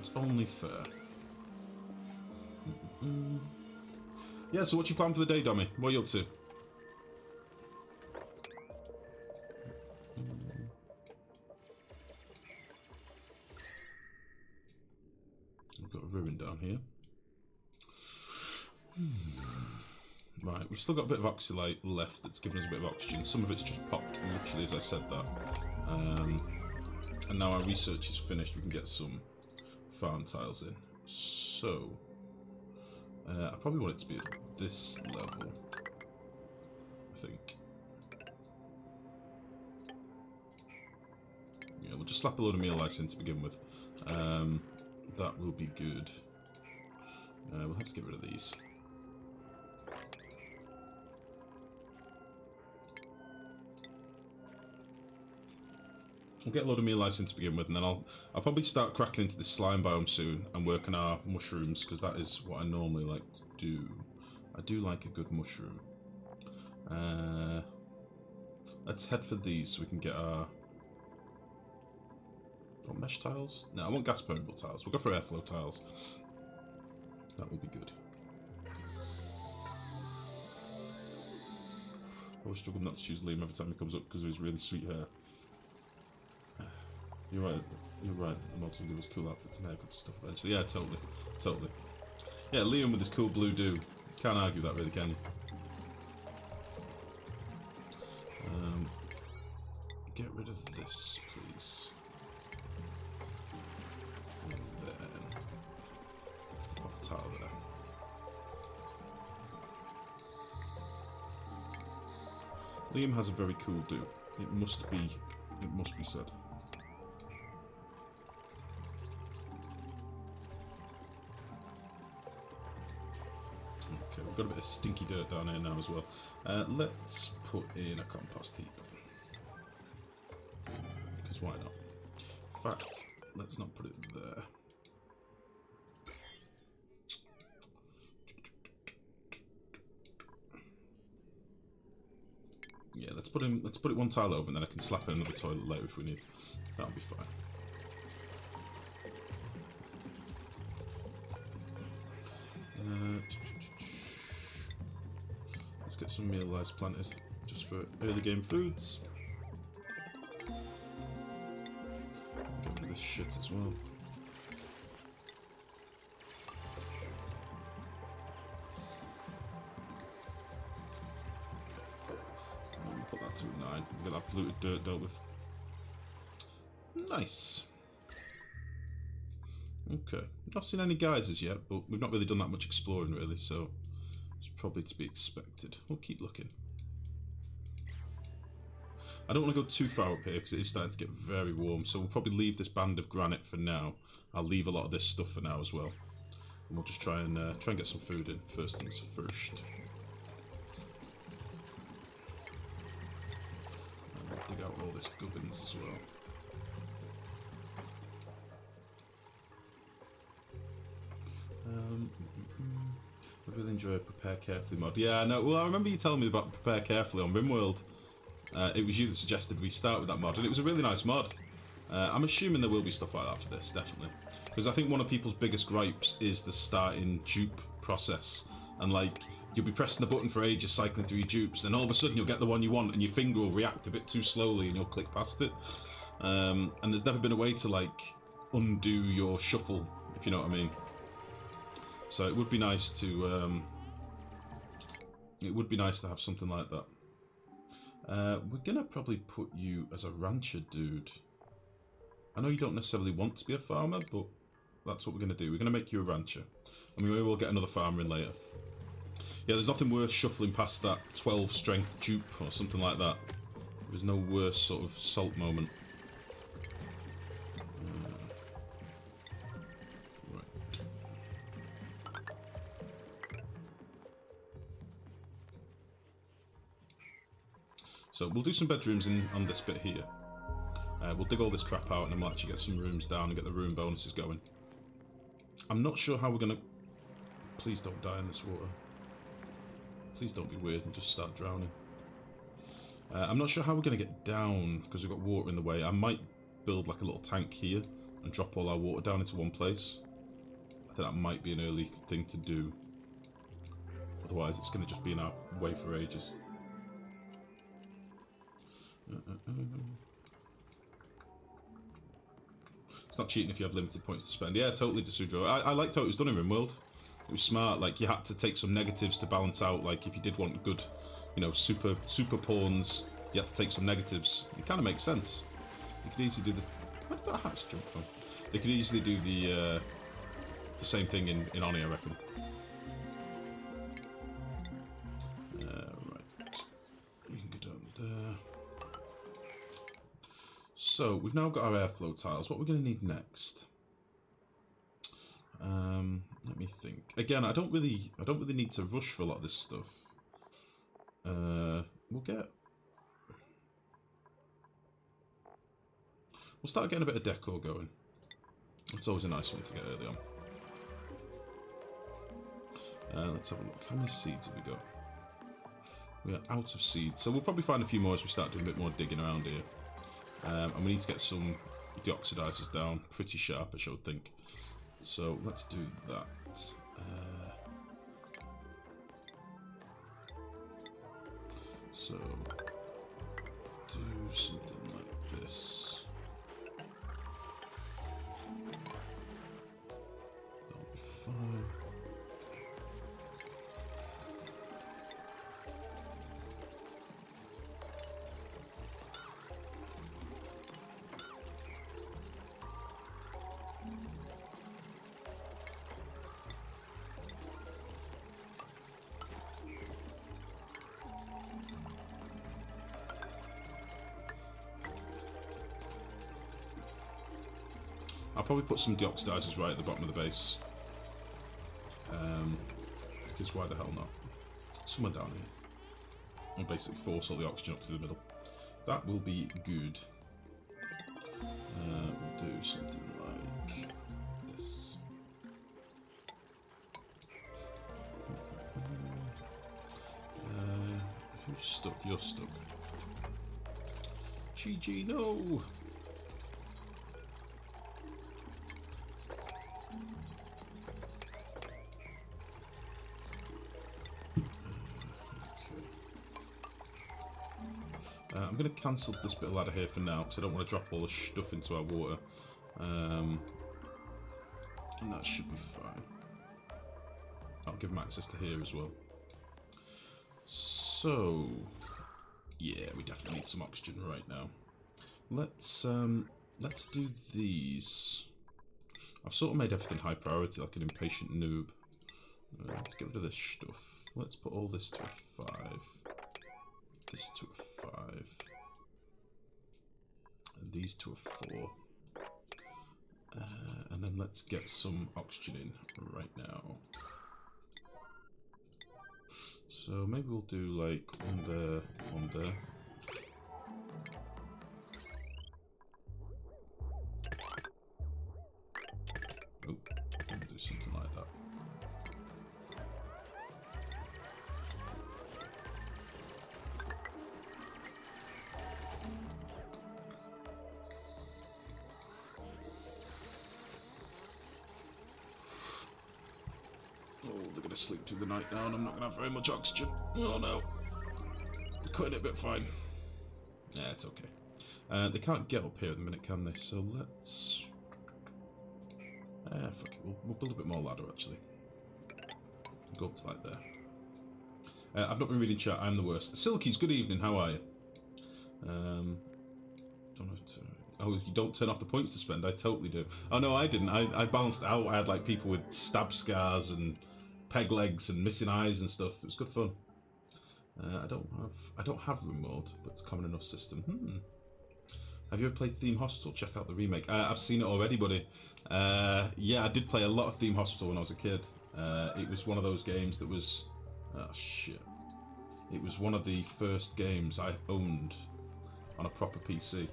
That's only fair. Yeah, so what's your plan for the day, Dommy? What are you up to? We've got a ruin down here. Right, we've still got a bit of oxylite left that's given us a bit of oxygen. Some of it's just popped, literally, as I said that. And now our research is finished, we can get some farm tiles in. So, I probably want it to be at this level, I think. Yeah, we'll just slap a load of meal ice in to begin with. That will be good. We'll have to get rid of these. We'll get a load of meal ice in to begin with, and then I'll probably start cracking into this slime biome soon and work on our mushrooms, because that is what I normally like to do. I do like a good mushroom. Let's head for these so we can get our... Do I want mesh tiles? No, I want gas permeable tiles. We'll go for airflow tiles. That will be good. I always struggle not to choose Liam every time he comes up because of his really sweet hair. You're right, the mods will give us cool outfits and haircuts and stuff eventually. Yeah, totally. Totally. Yeah, Liam with his cool blue do. Can't argue that really, can you? Get rid of this, please. And then... pop a tile there. Liam has a very cool do. It must be said. Okay, we've got a bit of stinky dirt down here now as well. Let's put in a compost heap. Because why not? In fact, let's not put it there. Yeah, let's put it one tile over, and then I can slap in another toilet later if we need. That'll be fine. Let's get some meal ice planted, just for early game foods. Get rid of this shit as well. Put that to 9. Get that polluted dirt dealt with. Nice. Okay. Not seen any geysers yet, but we've not really done that much exploring really, so it's probably to be expected. We'll keep looking. I don't want to go too far up here because it is starting to get very warm, so we'll probably leave this band of granite for now. I'll leave a lot of this stuff for now as well, and we'll just try and get some food in first things first. And we'll dig out all this gubbins as well. I really enjoy a Prepare Carefully mod. Yeah, I know. Well, I remember you telling me about Prepare Carefully on RimWorld. It was you that suggested we start with that mod, and it was a really nice mod. I'm assuming there will be stuff like that for this, definitely. Because I think one of people's biggest gripes is the starting dupe process. And, like, you'll be pressing the button for ages, cycling through your dupes, then all of a sudden you'll get the one you want, and your finger will react a bit too slowly, and you'll click past it. And there's never been a way to, like, undo your shuffle, if you know what I mean. So it would be nice to have something like that. We're gonna probably put you as a rancher, dude. I know you don't necessarily want to be a farmer, but that's what we're gonna do. We're gonna make you a rancher, and maybe we'll get another farmer in later. Yeah, there's nothing worse shuffling past that 12 strength dupe or something like that. There's no worse sort of salt moment. So we'll do some bedrooms on this bit here. We'll dig all this crap out and then we'll actually get some rooms down and get the room bonuses going. I'm not sure how we're gonna... Please don't die in this water. Please don't be weird and just start drowning. I'm not sure how we're gonna get down because we've got water in the way. I might build like a little tank here and drop all our water down into one place. I think that might be an early thing to do. Otherwise, it's going to just be in our way for ages. It's not cheating if you have limited points to spend. Yeah, totally, Desudro. I liked how it was done in RimWorld. It was smart. Like, you had to take some negatives to balance out. Like, if you did want good, you know, super pawns, you had to take some negatives. It kind of makes sense. You could easily do the... Where did that hatch jump from? They could easily do the same thing in Oni, I reckon. Right. We can go down there. So, we've now got our airflow tiles. What we're going to need next? Let me think. Again, I don't really need to rush for a lot of this stuff. We'll start getting a bit of decor going. It's always a nice one to get early on. Let's have a look. How many seeds have we got? We are out of seeds, so we'll probably find a few more as we start doing a bit more digging around here. And we need to get some deoxidizers down, pretty sharp, I should think. So let's do that. So do something like this. That'll be fine. I'll probably put some deoxidizers right at the bottom of the base. Because why the hell not? Somewhere down here. I'll basically force all the oxygen up through the middle. That will be good. We'll do something like this. Who's stuck? You're stuck. GG, no! I'm going to cancel this bit of ladder here for now, because I don't want to drop all the stuff into our water. And that should be fine. I'll give them access to here as well. So, yeah, we definitely need some oxygen right now. Let's do these. I've sort of made everything high priority, like an impatient noob. Let's get rid of this stuff. Let's put all this to a 5. This to a 5. And these to a 4. And then let's get some oxygen in right now. So maybe we'll do like one there, one there. Oh, we'll do something like that. Sleep through the night now, and I'm not going to have very much oxygen. Oh no. Cutting it a bit fine. Yeah, it's okay. They can't get up here at the minute, can they? So let's... fuck it. We'll build a bit more ladder, actually. Go up to like there. I've not been reading chat. I'm the worst. Silkies, good evening. How are you? Don't have to... Oh, you don't turn off the points to spend? I totally do. Oh no, I didn't. I balanced it out. I had like people with stab scars and peg legs and missing eyes and stuff. It was good fun. I don't have room mode, but it's a common enough system. Have you ever played Theme Hospital? Check out the remake. I've seen it already, buddy. Yeah, I did play a lot of Theme Hospital when I was a kid. It was one of those games that was... Oh, shit. It was one of the first games I owned on a proper PC.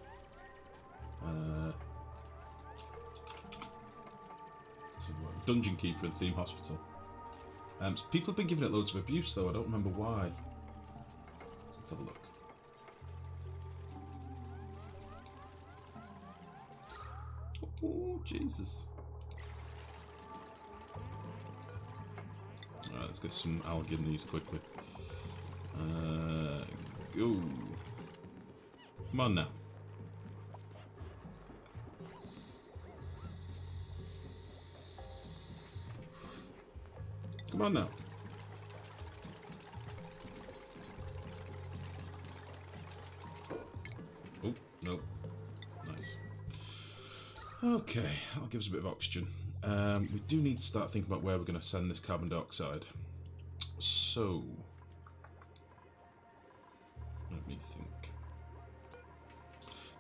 Dungeon Keeper and Theme Hospital. People have been giving it loads of abuse, though. I don't remember why. Let's have a look. Oh, Oh, Jesus. Alright, let's get some algae in these quickly. Go. Come on now. Come on now. Oh, no. Nice. Okay, that'll give us a bit of oxygen. We do need to start thinking about where we're going to send this carbon dioxide. So, let me think.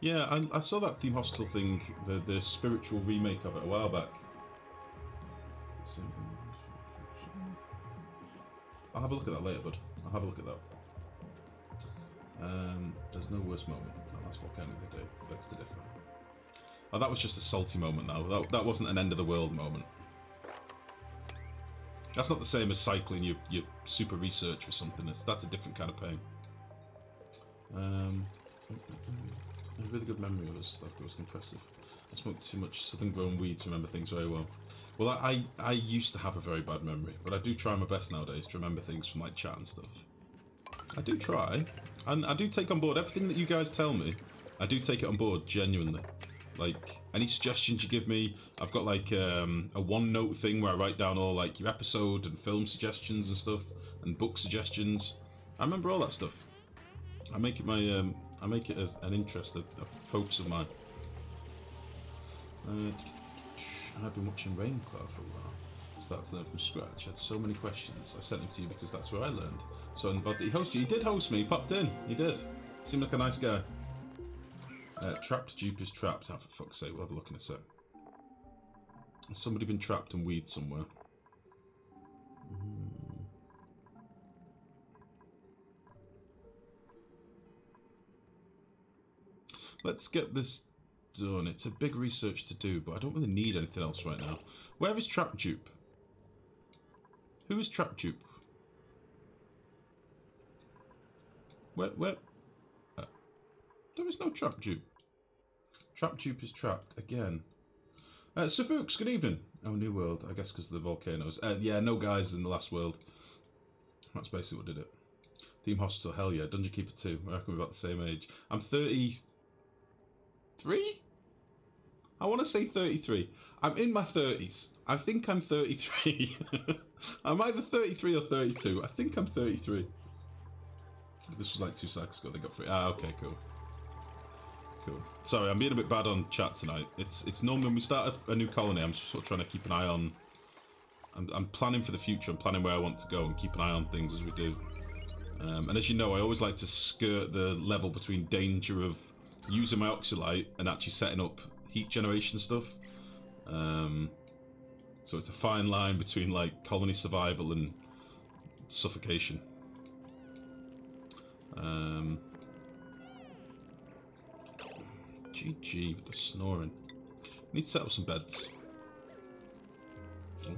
Yeah, I saw that Theme Hostel thing, the spiritual remake of it a while back. I'll have a look at that later, bud. I'll have a look at that. There's no worse moment. That last volcano of the day. Begs to differ. Oh, that was just a salty moment now. That wasn't an end of the world moment. That's not the same as cycling your super research or something. That's a different kind of pain. A really good memory of this. That was impressive. I smoked too much southern grown weed to remember things very well. Well, I used to have a very bad memory, but I do try my best nowadays to remember things from like chat and stuff. I do try, and I do take on board everything that you guys tell me. I do take it on board genuinely. Like any suggestions you give me, I've got like a OneNote thing where I write down all like your episode and film suggestions and stuff, and book suggestions. I remember all that stuff. I make it my an interest, a focus of mine. I've been watching Raincloud for a while. Started to learn from scratch. I had so many questions. I sent them to you because that's where I learned. So I'm glad that he hosted you. He did host me. He popped in. He did. Seemed like a nice guy. Trapped dupe is trapped. Oh, for fuck's sake, we'll have a look in a sec. Has somebody been trapped and weed somewhere? Let's get this done. It's a big research to do, but I don't really need anything else right now. Where is Trap Dupe? Who is Trap Dupe? Where? There is no Trap Dupe. Trap Dupe is trapped again. Sir Fuchs, good evening. Oh, New World. I guess because of the volcanoes. Yeah, no guys in the last world. That's basically what did it. Theme Hostel, hell yeah. Dungeon Keeper 2. I reckon we're about the same age. I'm 33? I want to say 33. I'm in my 30s. I think I'm 33. I'm either 33 or 32. I think I'm 33. This was like 2 seconds ago. They got free. Ah, okay, cool. Cool. Sorry, I'm being a bit bad on chat tonight. It's normally when we start a new colony, I'm sort of trying to keep an eye on... I'm planning for the future. I'm planning where I want to go and keep an eye on things as we do. And as you know, I always like to skirt the level between danger of using my oxylite and actually setting up heat generation stuff. So it's a fine line between like colony survival and suffocation. GG with the snoring. Need to set up some beds. Oh.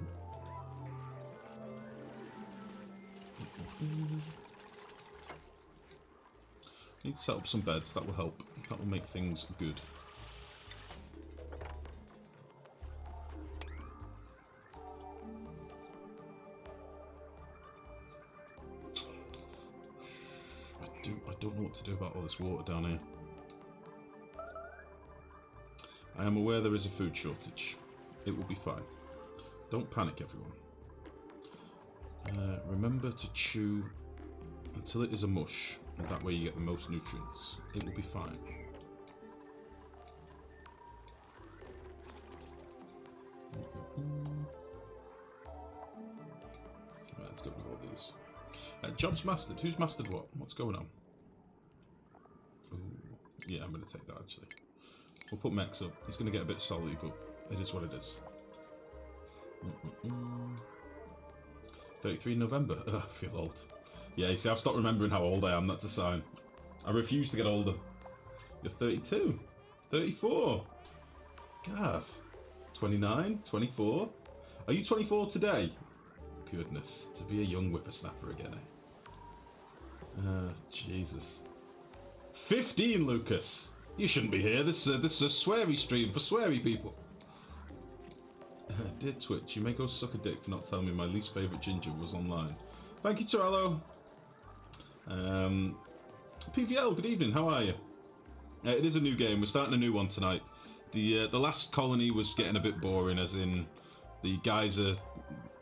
Need to set up some beds. That will help. That will make things good. I don't know what to do about all this water down here. I am aware there is a food shortage. It will be fine. Don't panic, everyone. Remember to chew until it is a mush, and that way you get the most nutrients. It will be fine. Right, let's go with all these. Jobs mastered. Who's mastered what? What's going on? Ooh, yeah, I'm going to take that, actually. We'll put Mex up. He's going to get a bit salty, but it is what it is. 33 November. Ugh, I feel old. Yeah, you see, I've stopped remembering how old I am. That's a sign. I refuse to get older. You're 32. 34. God. 29? 24? Are you 24 today? Goodness. To be a young whippersnapper again, eh? Jesus. 15, Lucas! You shouldn't be here. This is a sweary stream for sweary people. Dear Twitch, you may go suck a dick for not telling me my least favourite ginger was online. Thank you, Torello. PVL, good evening, how are you? It is a new game, we're starting a new one tonight. The last colony was getting a bit boring, as in the geyser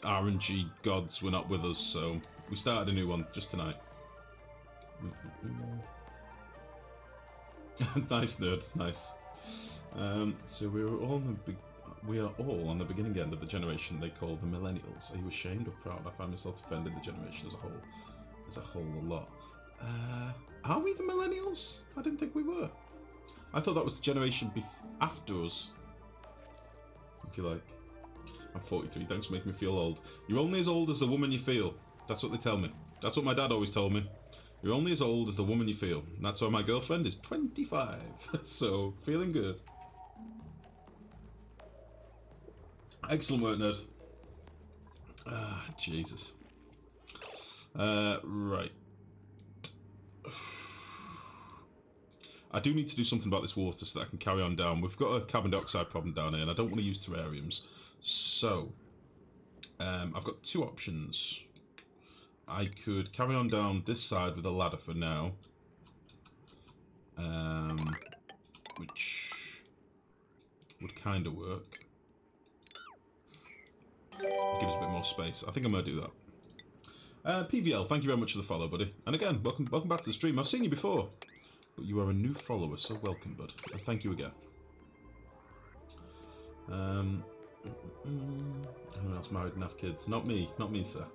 RNG gods were not with us, so we started a new one just tonight. Nice, nerd, nice. So we are all on the beginning end of the generation they call the millennials. Are you ashamed or proud? I find myself defending the generation as a whole a lot. Are we the millennials? I didn't think we were. I thought that was the generation after us, if you like. I'm 43, thanks for making me feel old. You're only as old as the woman you feel. That's what they tell me. That's what my dad always told me. You're only as old as the woman you feel. And that's why my girlfriend is 25. So, feeling good. Excellent work, nerd. Ah, Jesus. Right. I do need to do something about this water so that I can carry on down. We've got a carbon dioxide problem down here, and I don't want to use terrariums. So, I've got two options. I could carry on down this side with a ladder for now. Which would kind of work. Give us a bit more space. I think I'm going to do that. PVL, thank you very much for the follow, buddy. And again, welcome back to the stream. I've seen you before, but you are a new follower, so welcome, bud. And thank you again. Anyone else married and have kids? Not me, sir.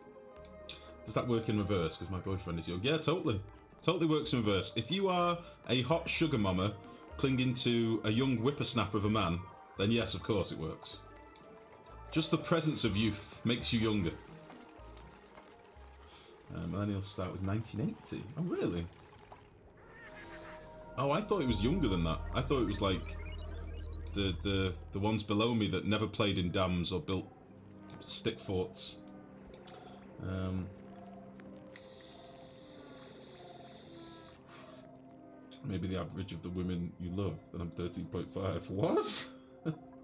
Does that work in reverse? Because my boyfriend is young. Yeah, totally. Totally works in reverse. If you are a hot sugar mama clinging to a young whippersnapper of a man, then yes, of course it works. Just the presence of youth makes you younger. Millennials start with 1980. Oh, really? Oh, I thought it was younger than that. I thought it was like the ones below me that never played in dams or built stick forts. Maybe the average of the women you love. Then I'm 13.5. What?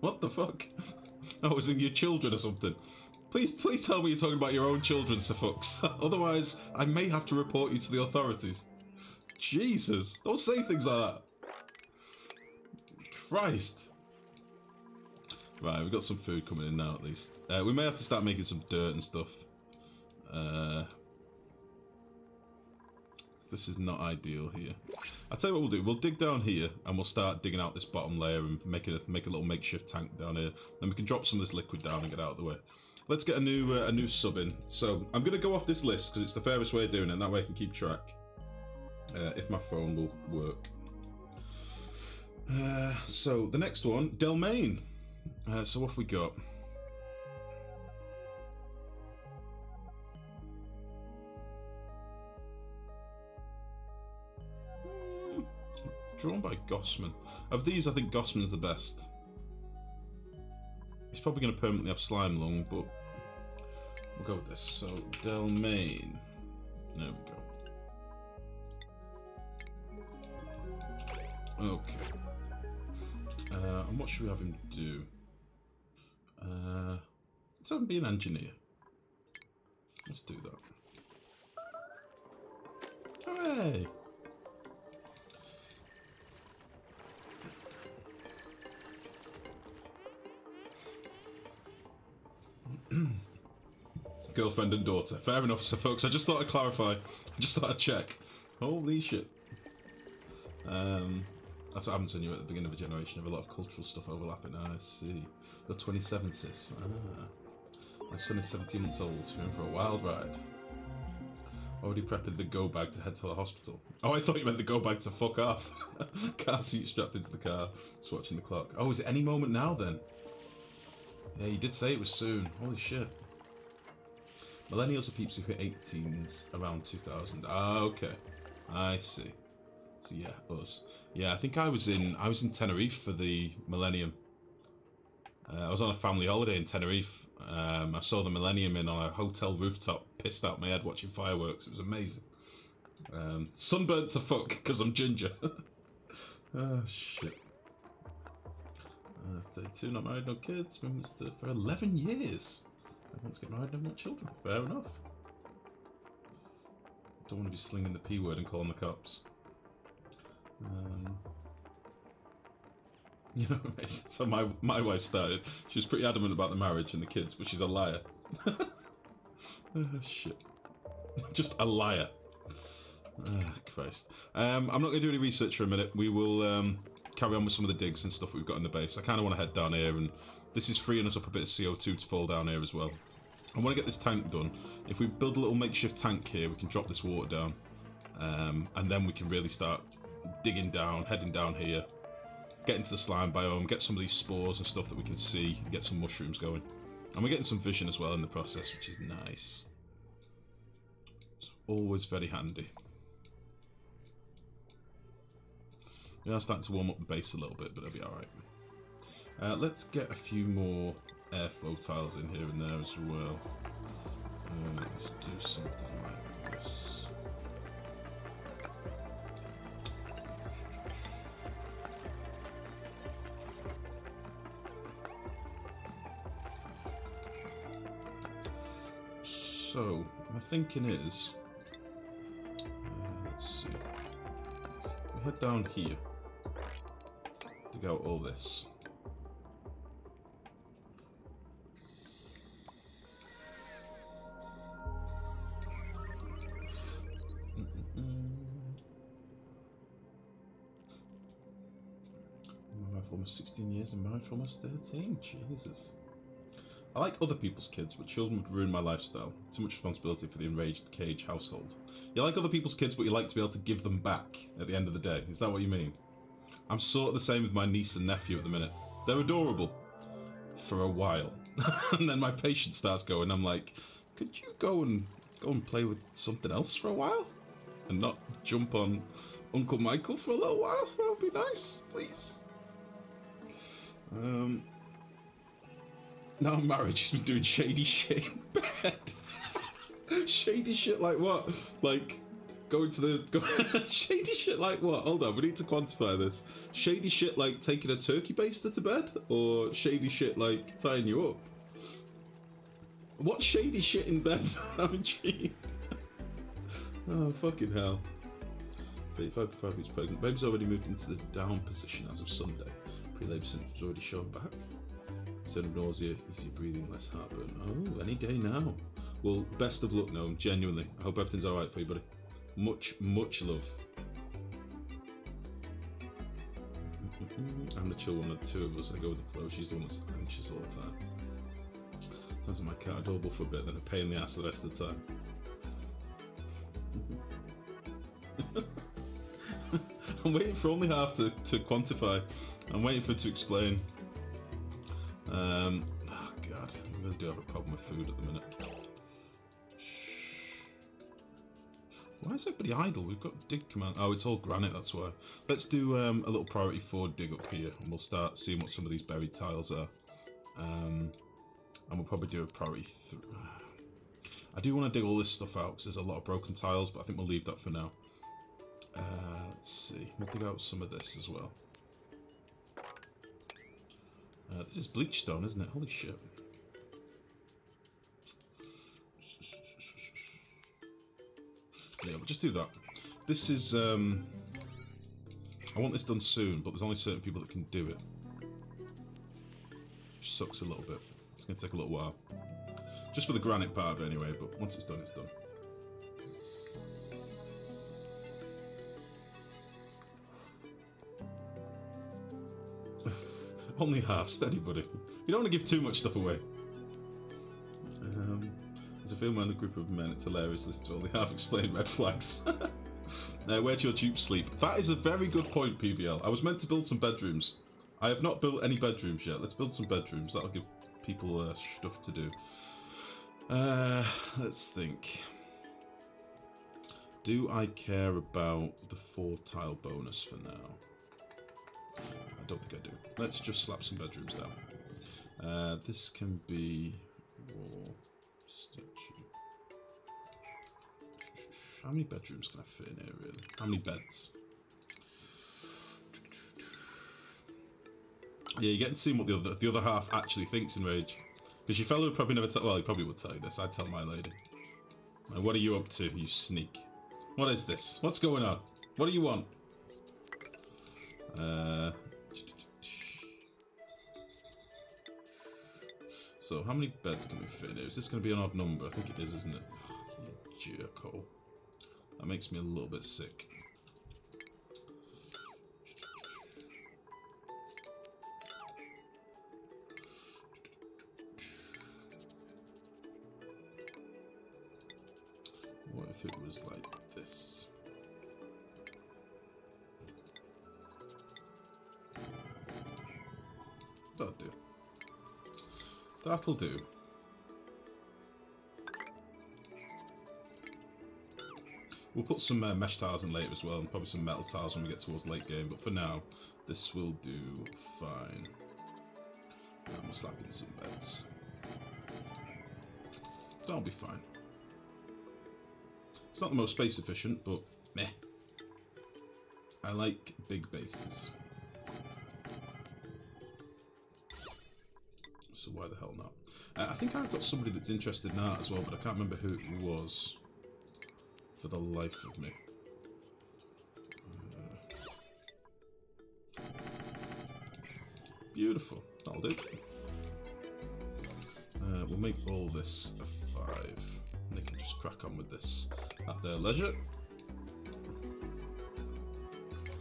What the fuck? I was thinking your children or something. Please tell me you're talking about your own children, Sir Fox. Otherwise, I may have to report you to the authorities. Jesus, don't say things like that. Christ. Right, we've got some food coming in now at least. We may have to start making some dirt and stuff. This is not ideal here. I'll tell you what we'll do. We'll dig down here and we'll start digging out this bottom layer and make a little makeshift tank down here. Then we can drop some of this liquid down and get out of the way. Let's get a new sub in. So I'm going to go off this list because it's the fairest way of doing it, and that way I can keep track. If my phone will work. So the next one, Delmain. So what have we got? Drawn by Gossman. Of these, I think Gossman's the best. He's probably going to permanently have slime lung, but we'll go with this. So, Delmain. There we go. Okay. And what should we have him do? Let's have him be an engineer. Let's do that. Hooray! Girlfriend and daughter. Fair enough, so folks. I just thought I'd clarify. I just thought I'd check. Holy shit. That's what happens when you're at the beginning of a generation. You have a lot of cultural stuff overlapping. I see. You're 27, sis. My son is 17 months old. You're in for a wild ride. Already prepping the go bag to head to the hospital. Oh, I thought you meant the go bag to fuck off. Car seat strapped into the car. Just watching the clock. Oh, is it any moment now then? Yeah, you did say it was soon. Holy shit. Millennials are peeps who hit 18s around 2000. Ah, okay. I see. So yeah, us. Yeah, I think I was in Tenerife for the Millennium. I was on a family holiday in Tenerife. I saw the Millennium in on a hotel rooftop, pissed out my head watching fireworks. It was amazing. Sunburnt to fuck because I'm ginger. Oh shit. 13. 22, not married, no kids. Been with for 11 years. I want to get married, no more children. Fair enough. Don't want to be slinging the P word and calling the cops. You know, so my wife started. She was pretty adamant about the marriage and the kids, but she's a liar. Oh, shit. Just a liar. Ah, Christ. I'm not going to do any research for a minute. We will carry on with some of the digs and stuff we've got in the base. I kind of want to head down here, and this is freeing us up a bit of CO2 to fall down here as well. I want to get this tank done. If we build a little makeshift tank here, we can drop this water down. And then we can really start digging down, heading down here, get into the slime biome, get some of these spores and stuff that we can see, and get some mushrooms going. And we're getting some vision as well in the process, which is nice. It's always very handy. We are starting to warm up the base a little bit, but it'll be alright. Let's get a few more airflow tiles in here and there as well. Let's do something like this. So, my thinking is, let's see, we head down here, dig out all this. I'm married for almost 16 years and married for almost 13, Jesus. I like other people's kids, but children would ruin my lifestyle. Too much responsibility for the enraged cage household. You like other people's kids, but you like to be able to give them back at the end of the day. Is that what you mean? I'm sort of the same with my niece and nephew at the minute. They're adorable. For a while. And then my patience starts going. I'm like, could you go and play with something else for a while? And not jump on Uncle Michael for a little while? That would be nice, please. Now I'm married, she's been doing shady shit in bed. Shady shit like what? Like, going to the... Shady shit like what? Hold on, we need to quantify this. Shady shit like taking a turkey baster to bed? Or shady shit like tying you up? What shady shit in bed? I'm intrigued. Oh, fucking hell. 35 weeks pregnant. Baby's already moved into the down position as of Sunday. Pre-labor symptoms already shown back. Turn of nausea, easy breathing, less heartburn. Oh, any day now. Well, best of luck, Gnome, genuinely. I hope everything's alright for you, buddy. Much, much love. I'm the chill one of the two of us. I go with the flow. She's the one that's anxious all the time. Sounds like my cat adorable for a bit, then a pain in the ass the rest of the time. I'm waiting for only half to quantify. I'm waiting for it to explain. Oh god, I really do have a problem with food at the minute. Why is everybody idle? We've got dig command. Oh, it's all granite, that's why. Let's do a little priority 4 dig up here, and we'll start seeing what some of these buried tiles are. And we'll probably do a priority 3. I do want to dig all this stuff out because there's a lot of broken tiles, but I think we'll leave that for now. Let's see. We'll dig out some of this as well. This is bleach stone, isn't it? Holy shit. Yeah, we'll just do that. This is, I want this done soon, but there's only certain people that can do it. Which sucks a little bit. It's going to take a little while. Just for the granite part of it anyway, but once it's done, it's done. Only half, steady buddy. You don't want to give too much stuff away. As a female in a group of men, it's hilarious listening to only half explained red flags. Where do your dupes sleep? That is a very good point, PVL. I was meant to build some bedrooms. I have not built any bedrooms yet. Let's build some bedrooms. That'll give people stuff to do. Let's think. Do I care about the 4 tile bonus for now? I don't think I do. Let's just slap some bedrooms down. This can be wall statue. How many bedrooms can I fit in here, really? How many beds? Yeah, you get to see what the other half actually thinks in Rage. Because your fellow would probably never tell... Well, he probably would tell you this. I'd tell my lady. What are you up to, you sneak? What is this? What's going on? What do you want? So, how many beds can we fit in here? Is this going to be an odd number? I think it is, isn't it? You jerkhole. That makes me a little bit sick. What if it was like this? That'll do. That'll do. We'll put some mesh tiles in later as well, and probably some metal tiles when we get towards late game, but for now, this will do fine. And we'll slap in some beds. That'll be fine. It's not the most space efficient, but meh. I like big bases. So why the hell not? I think I've got somebody that's interested in art as well, but I can't remember who it was for the life of me. Beautiful. That'll do. We'll make all this a 5. And they can just crack on with this at their leisure.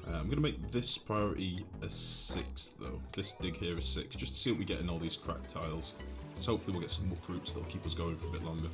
I'm going to make this priority a 6 though. This dig here is 6, just to see what we get in all these cracked tiles. So hopefully we'll get some muck roots that'll keep us going for a bit longer.